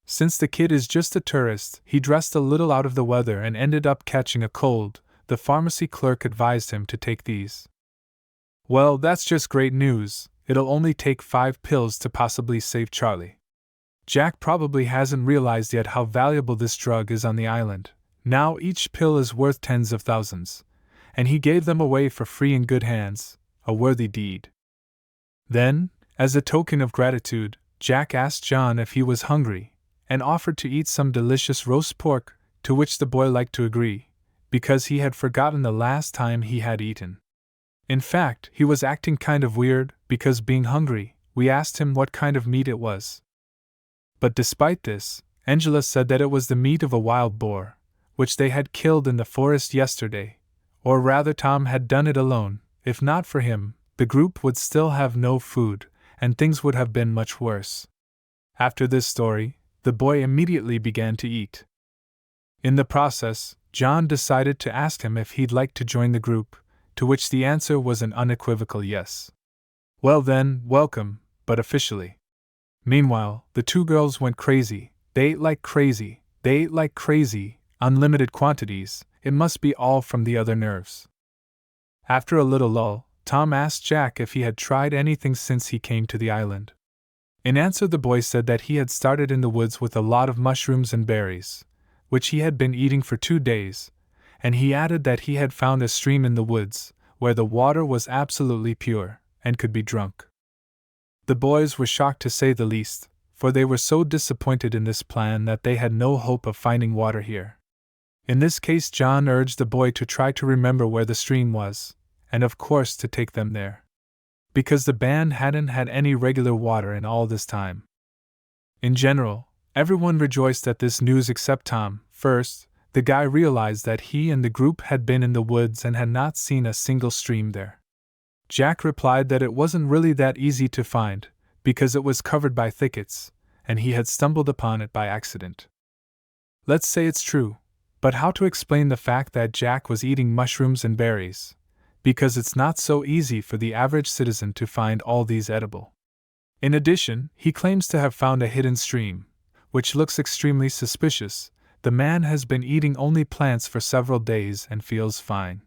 Since the kid is just a tourist, he dressed a little out of the weather and ended up catching a cold. The pharmacy clerk advised him to take these. Well, that's just great news. It'll only take 5 pills to possibly save Charlie. Jack probably hasn't realized yet how valuable this drug is on the island. Now each pill is worth tens of thousands, and he gave them away for free in good hands, a worthy deed. Then, as a token of gratitude, Jack asked John if he was hungry, and offered to eat some delicious roast pork, to which the boy liked to agree, because he had forgotten the last time he had eaten. In fact, he was acting kind of weird, because being hungry, we asked him what kind of meat it was. But despite this, Angela said that it was the meat of a wild boar, which they had killed in the forest yesterday, or rather Tom had done it alone. If not for him, the group would still have no food, and things would have been much worse. After this story, the boy immediately began to eat. In the process, John decided to ask him if he'd like to join the group, to which the answer was an unequivocal yes. Well then, welcome, but officially. Meanwhile, the two girls went crazy. They ate like crazy. They ate like crazy, unlimited quantities. It must be all from the other nerves. After a little lull, Tom asked Jack if he had tried anything since he came to the island. In answer, the boy said that he had started in the woods with a lot of mushrooms and berries, which he had been eating for 2 days, and he added that he had found a stream in the woods, where the water was absolutely pure, and could be drunk. The boys were shocked to say the least, for they were so disappointed in this plan that they had no hope of finding water here. In this case, John urged the boy to try to remember where the stream was, and of course to take them there, because the band hadn't had any regular water in all this time. In general, everyone rejoiced at this news except Tom. First, the guy realized that he and the group had been in the woods and had not seen a single stream there. Jack replied that it wasn't really that easy to find, because it was covered by thickets, and he had stumbled upon it by accident. Let's say it's true, but how to explain the fact that Jack was eating mushrooms and berries? Because it's not so easy for the average citizen to find all these edible. In addition, he claims to have found a hidden stream, which looks extremely suspicious. The man has been eating only plants for several days and feels fine.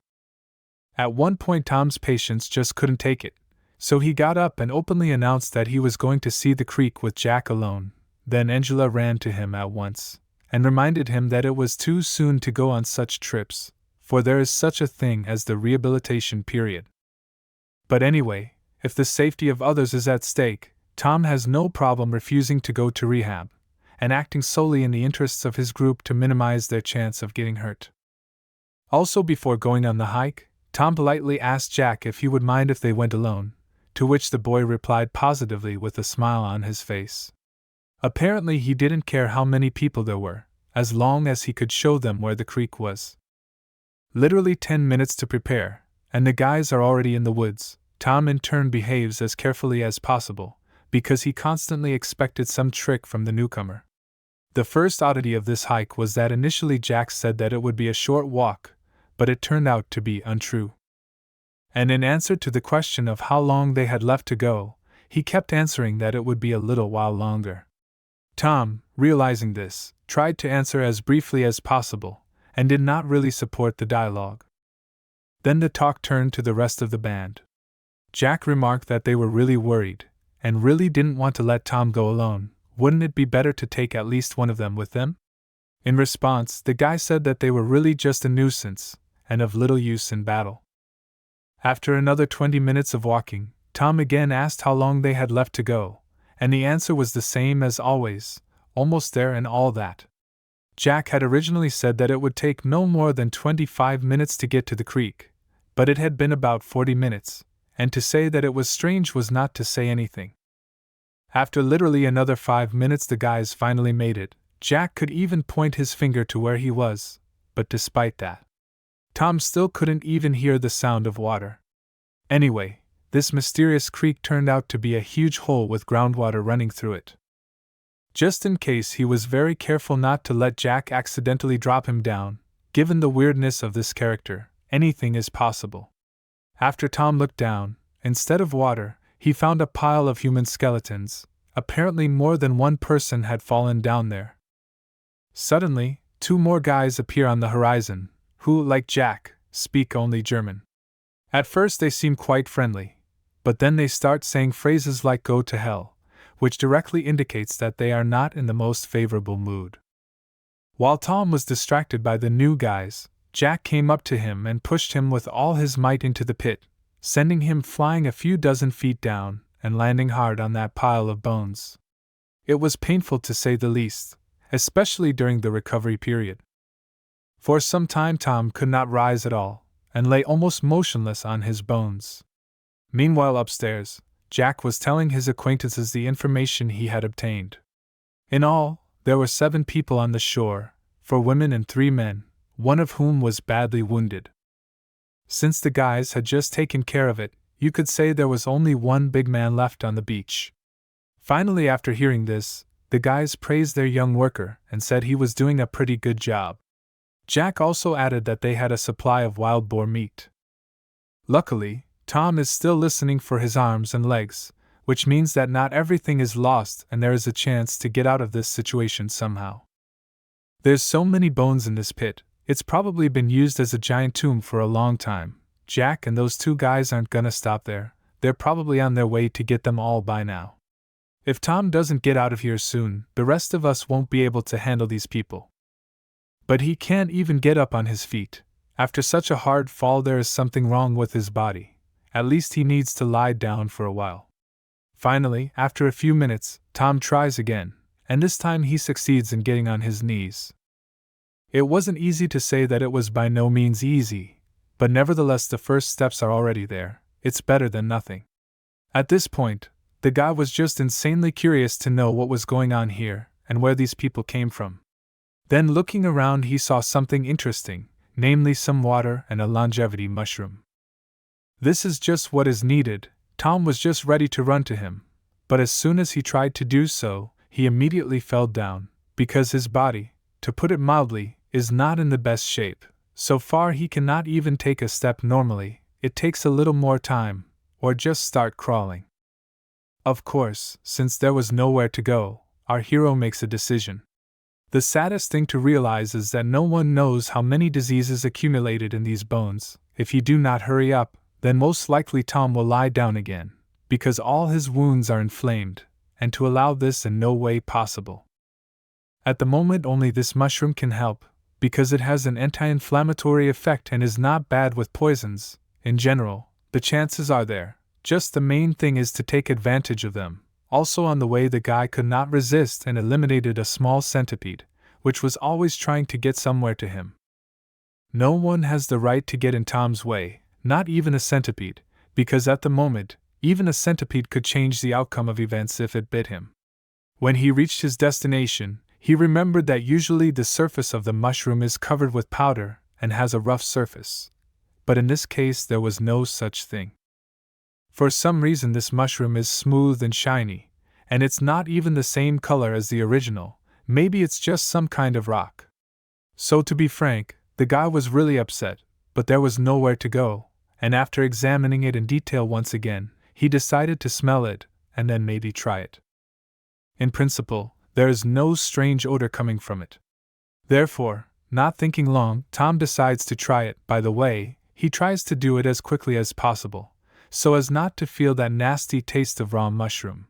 At one point, Tom's patience just couldn't take it, so he got up and openly announced that he was going to see the creek with Jack alone. Then Angela ran to him at once and reminded him that it was too soon to go on such trips, for there is such a thing as the rehabilitation period. But anyway, if the safety of others is at stake, Tom has no problem refusing to go to rehab, and acting solely in the interests of his group to minimize their chance of getting hurt. Also, before going on the hike, Tom politely asked Jack if he would mind if they went alone, to which the boy replied positively with a smile on his face. Apparently he didn't care how many people there were, as long as he could show them where the creek was. Literally 10 minutes to prepare, and the guys are already in the woods. Tom in turn behaves as carefully as possible, because he constantly expected some trick from the newcomer. The first oddity of this hike was that initially Jack said that it would be a short walk, but it turned out to be untrue. And in answer to the question of how long they had left to go, he kept answering that it would be a little while longer. Tom, realizing this, tried to answer as briefly as possible, and did not really support the dialogue. Then the talk turned to the rest of the band. Jack remarked that they were really worried, and really didn't want to let Tom go alone. Wouldn't it be better to take at least one of them with them? In response, the guy said that they were really just a nuisance, and of little use in battle. After another 20 minutes of walking, Tom again asked how long they had left to go, and the answer was the same as always, almost there and all that. Jack had originally said that it would take no more than 25 minutes to get to the creek, but it had been about 40 minutes, and to say that it was strange was not to say anything. After literally another 5 minutes, the guys finally made it. Jack could even point his finger to where he was, but despite that, Tom still couldn't even hear the sound of water. Anyway, this mysterious creek turned out to be a huge hole with groundwater running through it. Just in case, he was very careful not to let Jack accidentally drop him down. Given the weirdness of this character, anything is possible. After Tom looked down, instead of water, he found a pile of human skeletons. Apparently more than one person had fallen down there. Suddenly, 2 more guys appear on the horizon, who, like Jack, speak only German. At first they seem quite friendly, but then they start saying phrases like "go to hell," which directly indicates that they are not in the most favorable mood. While Tom was distracted by the new guys, Jack came up to him and pushed him with all his might into the pit, sending him flying a few dozen feet down and landing hard on that pile of bones. It was painful to say the least, especially during the recovery period. For some time Tom could not rise at all, and lay almost motionless on his bones. Meanwhile upstairs, Jack was telling his acquaintances the information he had obtained. In all, there were 7 people on the shore, 4 women and 3 men, one of whom was badly wounded. Since the guys had just taken care of it, you could say there was only one big man left on the beach. Finally, after hearing this, the guys praised their young worker and said he was doing a pretty good job. Jack also added that they had a supply of wild boar meat. Luckily, Tom is still listening for his arms and legs, which means that not everything is lost and there is a chance to get out of this situation somehow. There's so many bones in this pit, it's probably been used as a giant tomb for a long time. Jack and those two guys aren't gonna stop there, they're probably on their way to get them all by now. If Tom doesn't get out of here soon, the rest of us won't be able to handle these people. But he can't even get up on his feet. After such a hard fall, there is something wrong with his body. At least he needs to lie down for a while. Finally, after a few minutes, Tom tries again, and this time he succeeds in getting on his knees. It wasn't easy to say that it was by no means easy, but nevertheless the first steps are already there. It's better than nothing. At this point, the guy was just insanely curious to know what was going on here and where these people came from. Then looking around he saw something interesting, namely some water and a longevity mushroom. This is just what is needed. Tom was just ready to run to him, but as soon as he tried to do so, he immediately fell down, because his body, to put it mildly, is not in the best shape. So far he cannot even take a step normally. It takes a little more time, or just start crawling. Of course, since there was nowhere to go, our hero makes a decision. The saddest thing to realize is that no one knows how many diseases accumulated in these bones. If he do not hurry up, then most likely Tom will lie down again, because all his wounds are inflamed, and to allow this in no way possible. At the moment only this mushroom can help, because it has an anti-inflammatory effect and is not bad with poisons. In general, the chances are there, just the main thing is to take advantage of them. Also on the way the guy could not resist and eliminated a small centipede, which was always trying to get somewhere to him. No one has the right to get in Tom's way, not even a centipede, because at the moment, even a centipede could change the outcome of events if it bit him. When he reached his destination, he remembered that usually the surface of the mushroom is covered with powder and has a rough surface. But in this case there was no such thing. For some reason this mushroom is smooth and shiny, and it's not even the same color as the original. Maybe it's just some kind of rock. So to be frank, the guy was really upset, but there was nowhere to go, and after examining it in detail once again, he decided to smell it, and then maybe try it. In principle, there is no strange odor coming from it. Therefore, not thinking long, Tom decides to try it. By the way, he tries to do it as quickly as possible, so as not to feel that nasty taste of raw mushroom.